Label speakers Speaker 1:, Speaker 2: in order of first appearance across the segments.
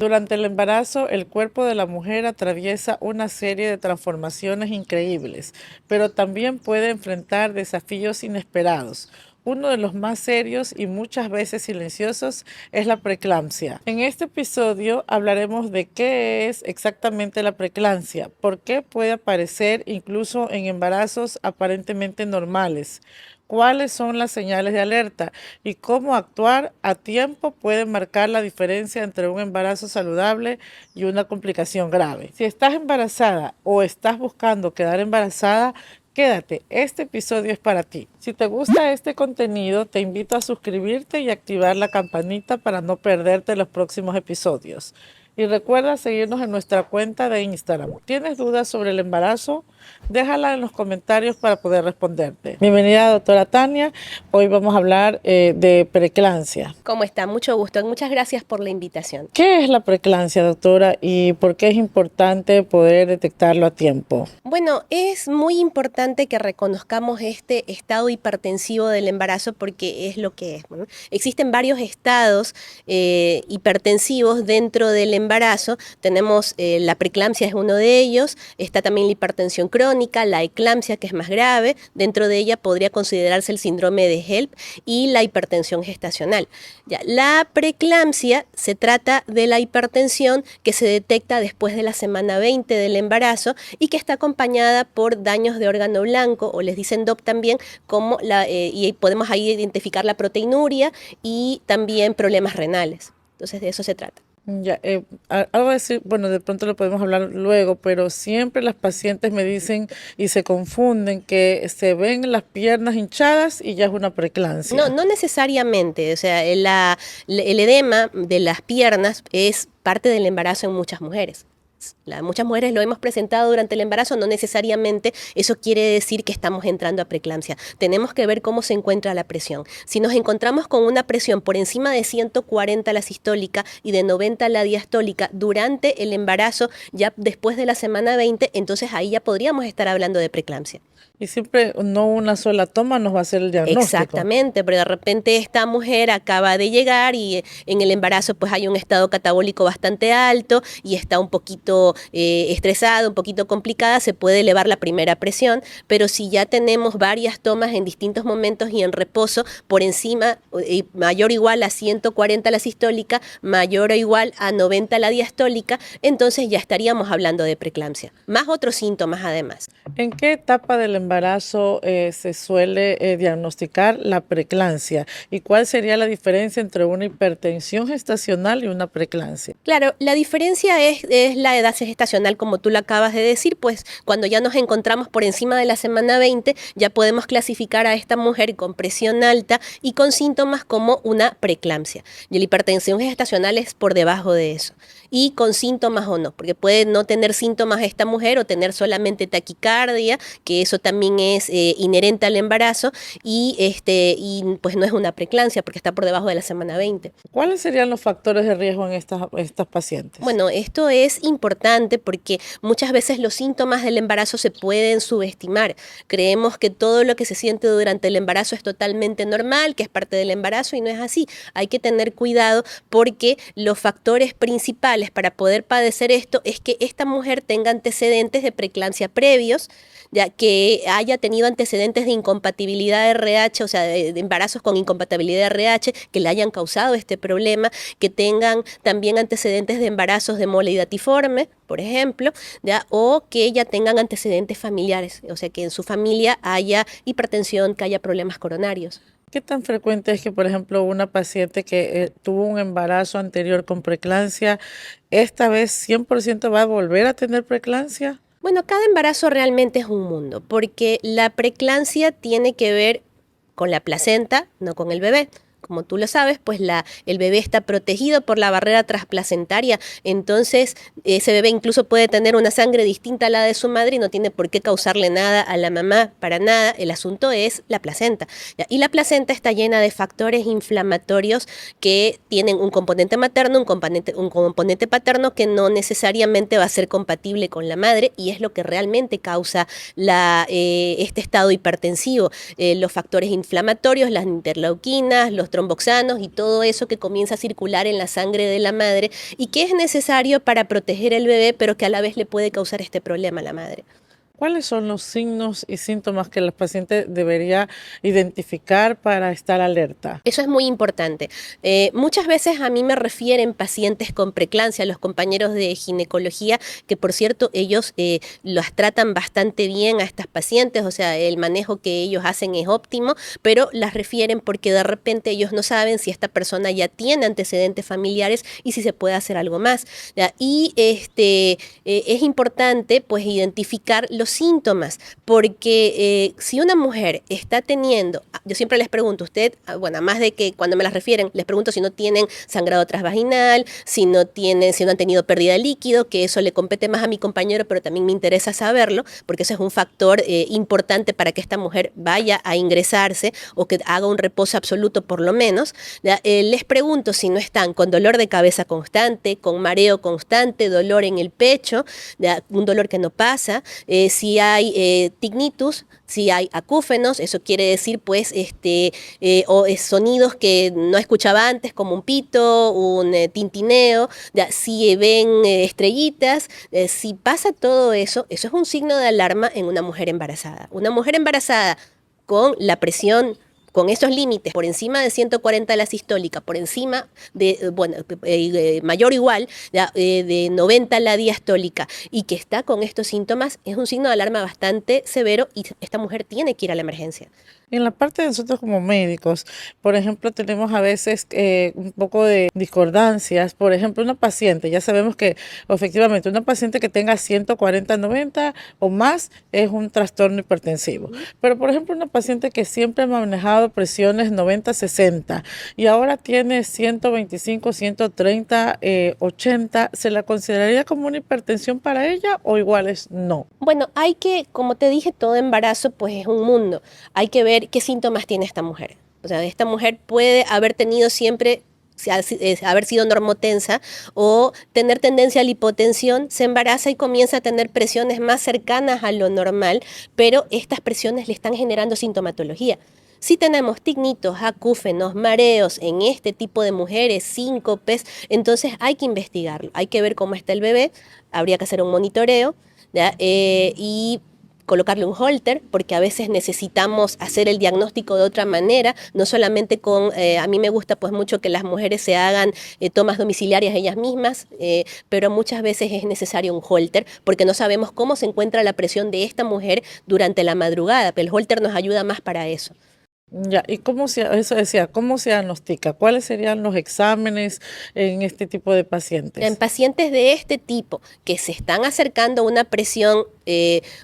Speaker 1: Durante el embarazo, el cuerpo de la mujer atraviesa una serie de transformaciones increíbles, pero también puede enfrentar desafíos inesperados. Uno de los más serios y muchas veces silenciosos es la preeclampsia. En este episodio hablaremos de qué es exactamente la preeclampsia, por qué puede aparecer incluso en embarazos aparentemente normales, cuáles son las señales de alerta y cómo actuar a tiempo puede marcar la diferencia entre un embarazo saludable y una complicación grave. Si estás embarazada o estás buscando quedar embarazada, quédate, este episodio es para ti. Si te gusta este contenido, te invito a suscribirte y activar la campanita para no perderte los próximos episodios. Y recuerda seguirnos en nuestra cuenta de Instagram. ¿Tienes dudas sobre el embarazo? Déjala en los comentarios para poder responderte. Bienvenida, doctora Tania. Hoy vamos a hablar de preeclampsia.
Speaker 2: ¿Cómo está? Mucho gusto. Muchas gracias por la invitación.
Speaker 1: ¿Qué es la preeclampsia, doctora, y por qué es importante poder detectarlo a tiempo?
Speaker 2: Bueno, es muy importante que reconozcamos este estado hipertensivo del embarazo porque es lo que es, ¿no? Existen varios estados hipertensivos dentro del embarazo. Tenemos la preeclampsia, es uno de ellos. Está también la hipertensión crónica, la eclampsia, que es más grave. Dentro de ella podría considerarse el síndrome de HELLP y la hipertensión gestacional. Ya, la preeclampsia se trata de la hipertensión que se detecta después de la semana 20 del embarazo y que está acompañada por daños de órgano blanco, o les dicen DOP también, como y podemos ahí identificar la proteinuria y también problemas renales. Entonces de eso se trata.
Speaker 1: Ya, algo decir, bueno, de pronto lo podemos hablar luego, pero siempre las pacientes me dicen y se confunden que se ven las piernas hinchadas y ya es una preeclampsia.
Speaker 2: No necesariamente, o sea, el edema de las piernas es parte del embarazo en muchas mujeres. Muchas mujeres lo hemos presentado durante el embarazo, no necesariamente eso quiere decir que estamos entrando a preeclampsia. Tenemos que ver cómo se encuentra la presión. Si nos encontramos con una presión por encima de 140 la sistólica y de 90 la diastólica durante el embarazo, ya después de la semana 20, entonces ahí ya podríamos estar hablando de preeclampsia.
Speaker 1: Y siempre no una sola toma nos va a hacer el diagnóstico.
Speaker 2: Exactamente, pero de repente esta mujer acaba de llegar y en el embarazo pues hay un estado catabólico bastante alto y está un poquito estresada, un poquito complicada, se puede elevar la primera presión, pero si ya tenemos varias tomas en distintos momentos y en reposo por encima, mayor o igual a 140 la sistólica, mayor o igual a 90 la diastólica, entonces ya estaríamos hablando de preeclampsia, más otros síntomas además.
Speaker 1: ¿En qué etapa del embarazo se suele diagnosticar la preeclampsia? ¿Y cuál sería la diferencia entre una hipertensión gestacional y una preeclampsia?
Speaker 2: Claro, la diferencia es la edad gestacional, como tú lo acabas de decir, pues cuando ya nos encontramos por encima de la semana 20, ya podemos clasificar a esta mujer con presión alta y con síntomas como una preeclampsia. Y la hipertensión gestacional es por debajo de eso. Y con síntomas o no, porque puede no tener síntomas esta mujer o tener solamente taquicardia, que eso también es inherente al embarazo, y pues no es una preeclampsia porque está por debajo de la semana 20.
Speaker 1: ¿Cuáles serían los factores de riesgo en estas pacientes?
Speaker 2: Bueno, esto es importante porque muchas veces los síntomas del embarazo se pueden subestimar. Creemos que todo lo que se siente durante el embarazo es totalmente normal, que es parte del embarazo, y no es así. Hay que tener cuidado porque los factores principales para poder padecer esto es que esta mujer tenga antecedentes de preeclampsia previos, ya que haya tenido antecedentes de incompatibilidad de RH, o sea, de embarazos con incompatibilidad de RH que le hayan causado este problema, que tengan también antecedentes de embarazos de mole hidatiforme, por ejemplo, ¿ya? O que ya tengan antecedentes familiares, o sea, que en su familia haya hipertensión, que haya problemas coronarios.
Speaker 1: ¿Qué tan frecuente es que, por ejemplo, una paciente que tuvo un embarazo anterior con preeclampsia, esta vez 100% va a volver a tener preeclampsia?
Speaker 2: Bueno, cada embarazo realmente es un mundo, porque la preeclampsia tiene que ver con la placenta, no con el bebé. Como tú lo sabes, pues el bebé está protegido por la barrera transplacentaria, entonces ese bebé incluso puede tener una sangre distinta a la de su madre y no tiene por qué causarle nada a la mamá, para nada. El asunto es la placenta. Y la placenta está llena de factores inflamatorios que tienen un componente materno, un componente paterno que no necesariamente va a ser compatible con la madre, y es lo que realmente causa este estado hipertensivo. Los factores inflamatorios, las interleuquinas, los tromboxanos y todo eso que comienza a circular en la sangre de la madre y que es necesario para proteger el bebé, pero que a la vez le puede causar este problema a la madre.
Speaker 1: ¿Cuáles son los signos y síntomas que la paciente debería identificar para estar alerta?
Speaker 2: Eso es muy importante. Muchas veces a mí me refieren pacientes con preeclampsia, los compañeros de ginecología, que por cierto ellos las tratan bastante bien a estas pacientes, o sea, el manejo que ellos hacen es óptimo, pero las refieren porque de repente ellos no saben si esta persona ya tiene antecedentes familiares y si se puede hacer algo más, ¿ya? Y es importante pues identificar los síntomas, porque si una mujer está teniendo, yo siempre les pregunto, usted, bueno, además de que cuando me las refieren, les pregunto si no tienen sangrado transvaginal, si no han tenido pérdida de líquido, que eso le compete más a mi compañero, pero también me interesa saberlo, porque eso es un factor importante para que esta mujer vaya a ingresarse o que haga un reposo absoluto por lo menos. Les pregunto si no están con dolor de cabeza constante, con mareo constante, dolor en el pecho, un dolor que no pasa, si hay tinnitus, si hay acúfenos, eso quiere decir pues sonidos que no escuchaba antes, como un pito, un tintineo, si ven estrellitas, si pasa todo eso, eso es un signo de alarma en una mujer embarazada. Una mujer embarazada con la presión, con esos límites, por encima de 140 la sistólica, por encima de, mayor o igual, de 90 la diastólica, y que está con estos síntomas, es un signo de alarma bastante severo y esta mujer tiene que ir a la emergencia.
Speaker 1: En la parte de nosotros como médicos, por ejemplo, tenemos a veces un poco de discordancias. Por ejemplo, una paciente, ya sabemos que efectivamente una paciente que tenga 140/90 o más es un trastorno hipertensivo. Pero, por ejemplo, una paciente que siempre ha manejado presiones 90/60 y ahora tiene 125, 130, 80, ¿se la consideraría como una hipertensión para ella o igual es no?
Speaker 2: Bueno, hay que, como te dije, todo embarazo pues es un mundo. Hay que ver qué síntomas tiene esta mujer. O sea, esta mujer puede haber tenido siempre, haber sido normotensa o tener tendencia a la hipotensión, se embaraza y comienza a tener presiones más cercanas a lo normal, pero estas presiones le están generando sintomatología. Si tenemos tinnitus, acúfenos, mareos en este tipo de mujeres, síncopes, entonces hay que investigarlo, hay que ver cómo está el bebé, habría que hacer un monitoreo, ¿ya? Y colocarle un holter, porque a veces necesitamos hacer el diagnóstico de otra manera, no solamente con, a mí me gusta pues mucho que las mujeres se hagan tomas domiciliarias ellas mismas, pero muchas veces es necesario un holter, porque no sabemos cómo se encuentra la presión de esta mujer durante la madrugada, pero el holter nos ayuda más para eso.
Speaker 1: Ya, ¿y eso decía, cómo se diagnostica? ¿Cuáles serían los exámenes en este tipo de pacientes?
Speaker 2: En pacientes de este tipo que se están acercando a una presión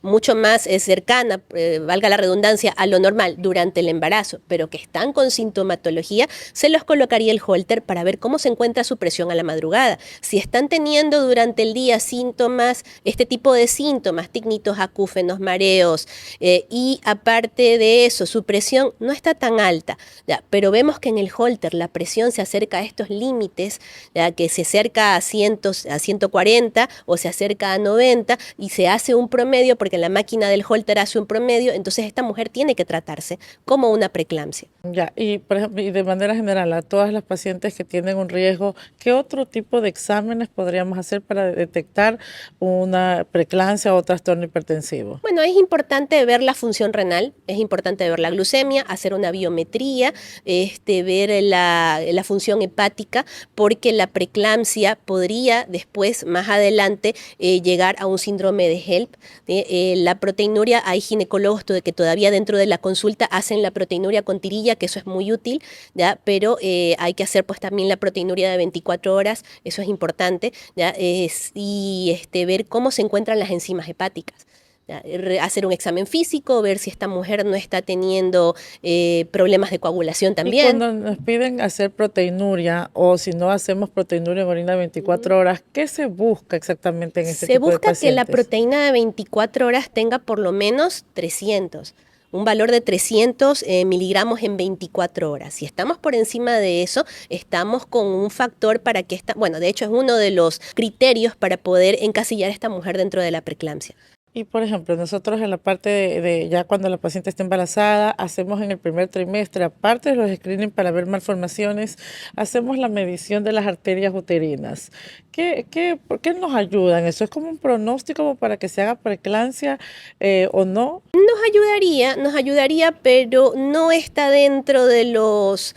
Speaker 2: mucho más cercana, valga la redundancia, a lo normal durante el embarazo, pero que están con sintomatología, se los colocaría el holter para ver cómo se encuentra su presión a la madrugada. Si están teniendo durante el día síntomas, este tipo de síntomas, tinnitus, acúfenos, mareos, y aparte de eso, su presión no está tan alta, ¿ya? Pero vemos que en el holter la presión se acerca a estos límites, ¿ya? Que se acerca a 140 o se acerca a 90 y se hace un promedio, porque la máquina del holter hace un promedio, entonces esta mujer tiene que tratarse como una preeclampsia.
Speaker 1: Ya, y por ejemplo, y de manera general, a todas las pacientes que tienen un riesgo, ¿qué otro tipo de exámenes podríamos hacer para detectar una preeclampsia o trastorno hipertensivo?
Speaker 2: Bueno, es importante ver la función renal, es importante ver la glucemia, hacer una biometría, ver la función hepática, porque la preeclampsia podría después, más adelante, llegar a un síndrome de HELP. La proteinuria, hay ginecólogos que todavía dentro de la consulta hacen la proteinuria con tirilla, que eso es muy útil, ¿ya? Pero hay que hacer pues también la proteinuria de 24 horas, eso es importante, ¿ya? Y ver cómo se encuentran las enzimas hepáticas. Hacer un examen físico, ver si esta mujer no está teniendo problemas de coagulación también.
Speaker 1: Y cuando nos piden hacer proteinuria o si no hacemos proteinuria en orina de 24 horas, ¿qué se busca exactamente en este tipo de pacientes?
Speaker 2: Se busca que la proteína de 24 horas tenga por lo menos 300. Un valor de 300 miligramos en 24 horas. Si estamos por encima de eso, estamos con un factor para que de hecho es uno de los criterios para poder encasillar a esta mujer dentro de la preeclampsia.
Speaker 1: Y por ejemplo, nosotros en la parte de ya cuando la paciente está embarazada, hacemos en el primer trimestre, aparte de los screening para ver malformaciones, hacemos la medición de las arterias uterinas. ¿Por qué nos ayudan? ¿Eso es como un pronóstico como para que se haga preeclampsia o no?
Speaker 2: Nos ayudaría, pero no está dentro de los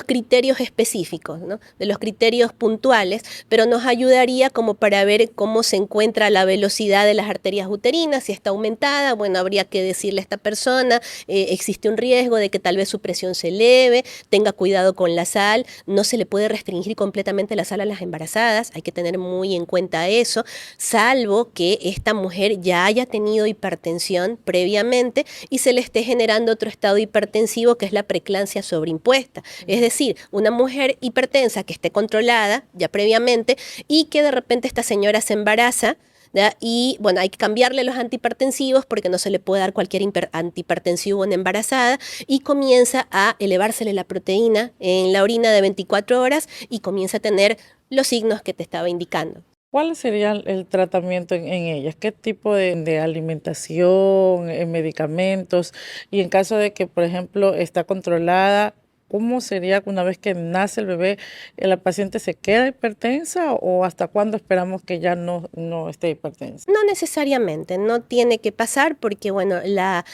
Speaker 2: criterios específicos, ¿no? De los criterios puntuales, pero nos ayudaría como para ver cómo se encuentra la velocidad de las arterias uterinas, si está aumentada, bueno, habría que decirle a esta persona, existe un riesgo de que tal vez su presión se eleve, tenga cuidado con la sal, no se le puede restringir completamente la sal a las embarazadas, hay que tener muy en cuenta eso, salvo que esta mujer ya haya tenido hipertensión previamente y se le esté generando otro estado hipertensivo que es la preeclampsia sobreimpuesta. Es decir, una mujer hipertensa que esté controlada ya previamente y que de repente esta señora se embaraza, ¿ya? Y bueno, hay que cambiarle los antihipertensivos porque no se le puede dar cualquier antihipertensivo en embarazada y comienza a elevársele la proteína en la orina de 24 horas y comienza a tener los signos que te estaba indicando.
Speaker 1: ¿Cuál sería el tratamiento en ellas? ¿Qué tipo de alimentación, medicamentos? Y en caso de que, por ejemplo, está controlada, ¿cómo sería que una vez que nace el bebé, la paciente se queda hipertensa o hasta cuándo esperamos que ya no esté hipertensa?
Speaker 2: No necesariamente, no tiene que pasar porque, bueno, la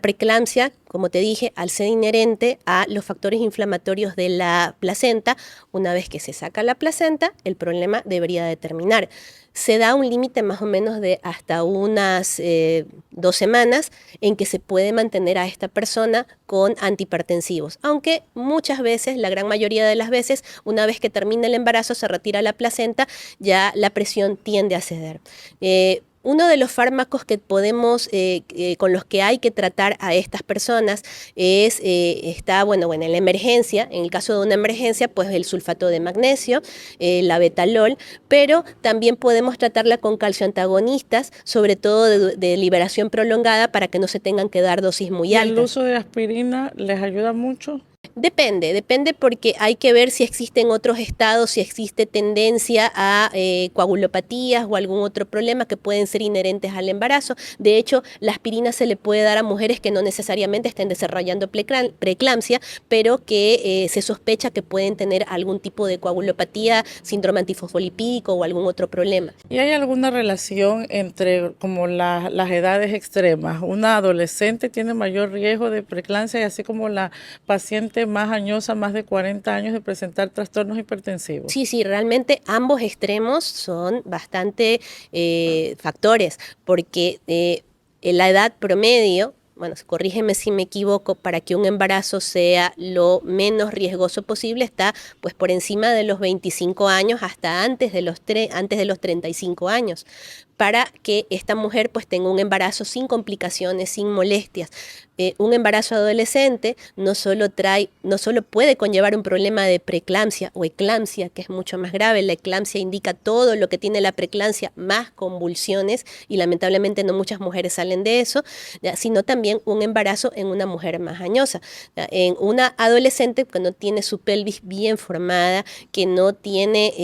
Speaker 2: preeclampsia, como te dije, al ser inherente a los factores inflamatorios de la placenta, una vez que se saca la placenta, el problema debería de terminar. Se da un límite más o menos de hasta unas 2 semanas en que se puede mantener a esta persona con antihipertensivos, aunque muchas veces, la gran mayoría de las veces, una vez que termina el embarazo, se retira la placenta, ya la presión tiende a ceder. Uno de los fármacos que podemos, con los que hay que tratar a estas personas está, bueno, en la emergencia, en el caso de una emergencia, pues el sulfato de magnesio, la betalol, pero también podemos tratarla con calcioantagonistas, sobre todo de liberación prolongada para que no se tengan que dar dosis muy
Speaker 1: ¿Y el
Speaker 2: altas.
Speaker 1: uso de aspirina les ayuda mucho?
Speaker 2: Depende porque hay que ver si existen otros estados, si existe tendencia a coagulopatías o algún otro problema que pueden ser inherentes al embarazo. De hecho, la aspirina se le puede dar a mujeres que no necesariamente estén desarrollando preeclampsia, pero que se sospecha que pueden tener algún tipo de coagulopatía, síndrome antifosfolipídico o algún otro problema.
Speaker 1: ¿Y hay alguna relación entre como las edades extremas? ¿Una adolescente tiene mayor riesgo de preeclampsia y así como la paciente más añosa, más de 40 años, de presentar trastornos hipertensivos?
Speaker 2: Sí, realmente ambos extremos son bastante factores, porque la edad promedio, bueno, corrígeme si me equivoco, para que un embarazo sea lo menos riesgoso posible, está pues por encima de los 25 años hasta antes de los 35 años, para que esta mujer pues tenga un embarazo sin complicaciones, sin molestias. Un embarazo adolescente no solo puede conllevar un problema de preeclampsia o eclampsia, que es mucho más grave. La eclampsia indica todo lo que tiene la preeclampsia, más convulsiones, y lamentablemente no muchas mujeres salen de eso, ¿ya? Sino también un embarazo en una mujer más añosa, ¿ya? En una adolescente que no tiene su pelvis bien formada, que no tiene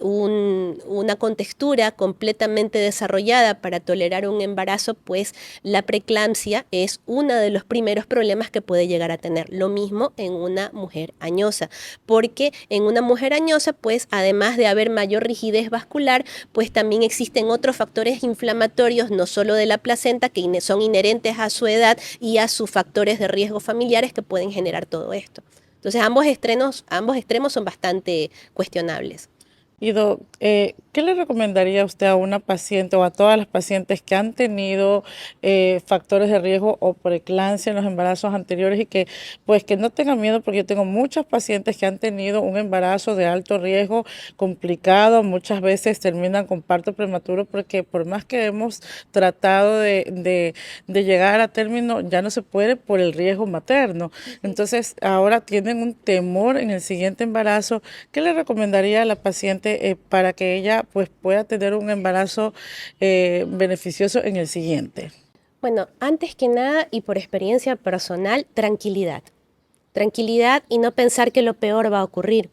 Speaker 2: una contextura completamente desarrollada para tolerar un embarazo, pues la preeclampsia es uno de los primeros problemas que puede llegar a tener. Lo mismo en una mujer añosa, porque en una mujer añosa, pues además de haber mayor rigidez vascular, pues también existen otros factores inflamatorios, no solo de la placenta, que son inherentes a su edad y a sus factores de riesgo familiares que pueden generar todo esto. Entonces ambos extremos son bastante cuestionables.
Speaker 1: Ido, ¿qué le recomendaría usted a una paciente o a todas las pacientes que han tenido factores de riesgo o preeclampsia en los embarazos anteriores y que pues que no tengan miedo? Porque yo tengo muchas pacientes que han tenido un embarazo de alto riesgo, complicado, muchas veces terminan con parto prematuro porque por más que hemos tratado de llegar a término, ya no se puede por el riesgo materno. Entonces ahora tienen un temor en el siguiente embarazo. ¿Qué le recomendaría a la paciente para que ella pues pueda tener un embarazo beneficioso en el siguiente?
Speaker 2: Bueno, antes que nada y por experiencia personal, tranquilidad. Tranquilidad y no pensar que lo peor va a ocurrir,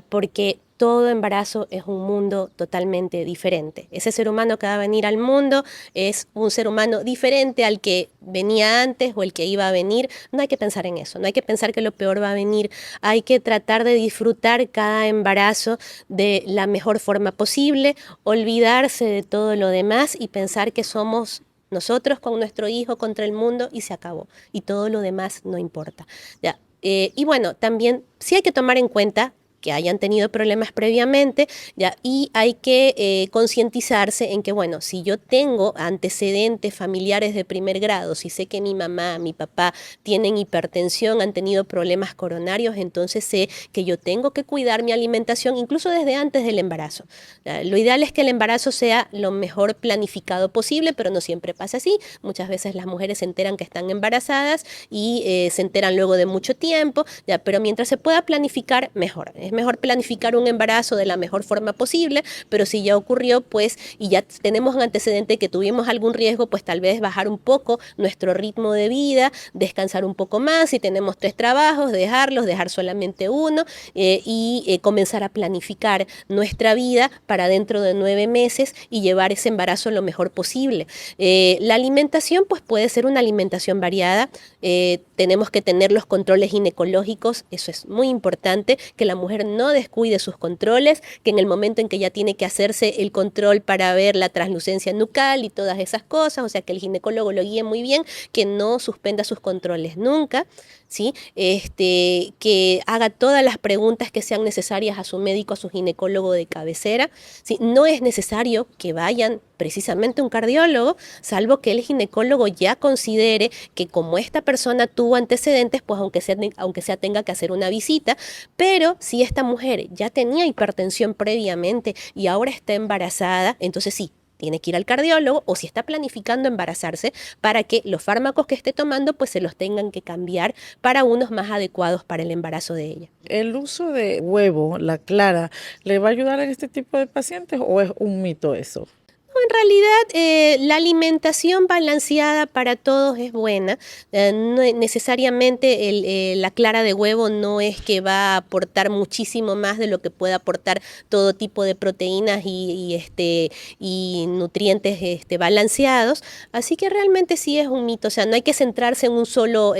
Speaker 2: porque todo embarazo es un mundo totalmente diferente. Ese ser humano que va a venir al mundo es un ser humano diferente al que venía antes o el que iba a venir. No hay que pensar en eso, no hay que pensar que lo peor va a venir. Hay que tratar de disfrutar cada embarazo de la mejor forma posible, olvidarse de todo lo demás y pensar que somos nosotros con nuestro hijo contra el mundo y se acabó. Y todo lo demás no importa. Ya. Y bueno, también sí hay que tomar en cuenta que hayan tenido problemas previamente, ¿ya? Y hay que concientizarse en que, bueno, si yo tengo antecedentes familiares de primer grado, si sé que mi mamá, mi papá tienen hipertensión, han tenido problemas coronarios, entonces sé que yo tengo que cuidar mi alimentación incluso desde antes del embarazo. Lo ideal es que el embarazo sea lo mejor planificado posible, pero no siempre pasa así. Muchas veces las mujeres se enteran que están embarazadas y se enteran luego de mucho tiempo, ¿ya? Pero mientras se pueda planificar, mejor. Es mejor planificar un embarazo de la mejor forma posible, pero si ya ocurrió, pues, y ya tenemos un antecedente que tuvimos algún riesgo, pues tal vez bajar un poco nuestro ritmo de vida, descansar un poco más, si tenemos 3 trabajos, dejar solamente uno y comenzar a planificar nuestra vida para dentro de 9 meses y llevar ese embarazo lo mejor posible. La alimentación, pues puede ser una alimentación variada, tenemos que tener los controles ginecológicos, eso es muy importante, que la mujer no descuide sus controles, que en el momento en que ya tiene que hacerse el control para ver la translucencia nucal y todas esas cosas, o sea, que el ginecólogo lo guíe muy bien, que no suspenda sus controles nunca, ¿sí? Que haga todas las preguntas que sean necesarias a su médico, a su ginecólogo de cabecera, ¿sí? No es necesario que vayan precisamente a un cardiólogo, salvo que el ginecólogo ya considere que como esta persona tuvo antecedentes, pues aunque sea tenga que hacer una visita, pero si esta mujer ya tenía hipertensión previamente y ahora está embarazada, entonces sí, tiene que ir al cardiólogo o si está planificando embarazarse para que los fármacos que esté tomando pues se los tengan que cambiar para unos más adecuados para el embarazo de ella.
Speaker 1: ¿El uso de huevo, la clara, le va a ayudar en este tipo de pacientes o es un mito eso?
Speaker 2: En realidad, la alimentación balanceada para todos es buena. No necesariamente la clara de huevo no es que va a aportar muchísimo más de lo que puede aportar todo tipo de proteínas y nutrientes balanceados. Así que realmente sí es un mito. O sea, no hay que centrarse en un solo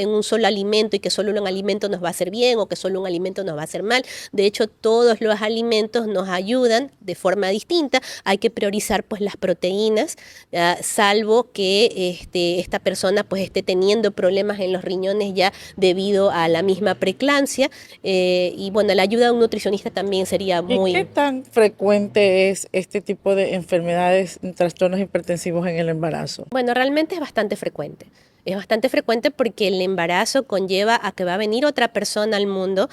Speaker 2: alimento y que solo un alimento nos va a hacer bien o que solo un alimento nos va a hacer mal. De hecho, todos los alimentos nos ayudan de forma distinta. Hay que priorizar pues las proteínas, salvo que esta persona pues esté teniendo problemas en los riñones ya debido a la misma preeclampsia y bueno, la ayuda de un nutricionista también sería muy...
Speaker 1: ¿Y qué tan frecuente es este tipo de enfermedades, trastornos hipertensivos en el embarazo?
Speaker 2: Bueno, realmente es bastante frecuente. Es bastante frecuente porque el embarazo conlleva a que va a venir otra persona al mundo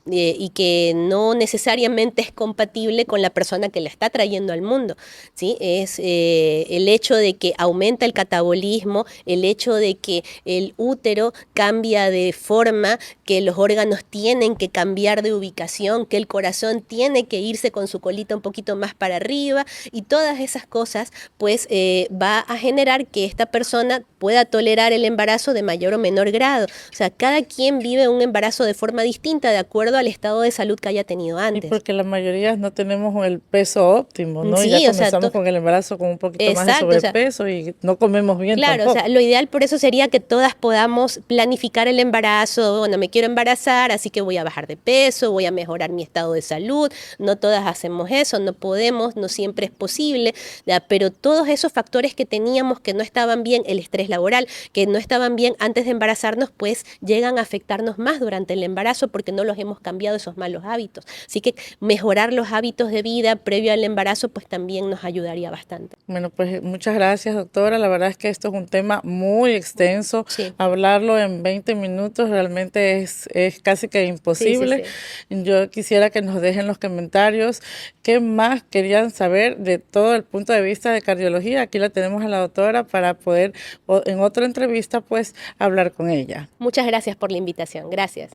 Speaker 2: y que no necesariamente es compatible con la persona que la está trayendo al mundo, ¿sí? Es el hecho de que aumenta el catabolismo, el hecho de que el útero cambia de forma, que los órganos tienen que cambiar de ubicación, que el corazón tiene que irse con su colita un poquito más para arriba y todas esas cosas, pues va a generar que esta persona pueda tolerar el embarazo de mayor o menor grado. O sea, cada quien vive un embarazo de forma distinta de acuerdo al estado de salud que haya tenido antes.
Speaker 1: Y porque la mayoría no tenemos el peso óptimo, ¿no?
Speaker 2: Sí,
Speaker 1: Y ya
Speaker 2: o sea,
Speaker 1: comenzamos con el embarazo con un poquito más de
Speaker 2: exacto,
Speaker 1: sobrepeso y no comemos bien
Speaker 2: claro,
Speaker 1: tampoco.
Speaker 2: o sea, lo ideal por eso sería que todas podamos planificar el embarazo. Bueno, me quiero embarazar, así que voy a bajar de peso, voy a mejorar mi estado de salud. No todas hacemos eso, no podemos, no siempre es posible, ¿ya? Pero todos esos factores que teníamos que no estaban bien, el estrés laboral, que no estaban bien antes de embarazarnos, pues llegan a afectarnos más durante el embarazo porque no los hemos cambiado esos malos hábitos. Así que mejorar los hábitos de vida previo al embarazo, pues también nos ayudaría bastante.
Speaker 1: Bueno, pues muchas gracias, doctora. La verdad es que esto es un tema muy extenso.
Speaker 2: Sí.
Speaker 1: Hablarlo en 20 minutos realmente es casi que imposible.
Speaker 2: Sí, sí, sí.
Speaker 1: Yo quisiera que nos dejen los comentarios qué más querían saber de todo el punto de vista de cardiología. Aquí la tenemos a la doctora para poder en otra entrevista pues hablar con ella.
Speaker 2: Muchas gracias por la invitación. Gracias.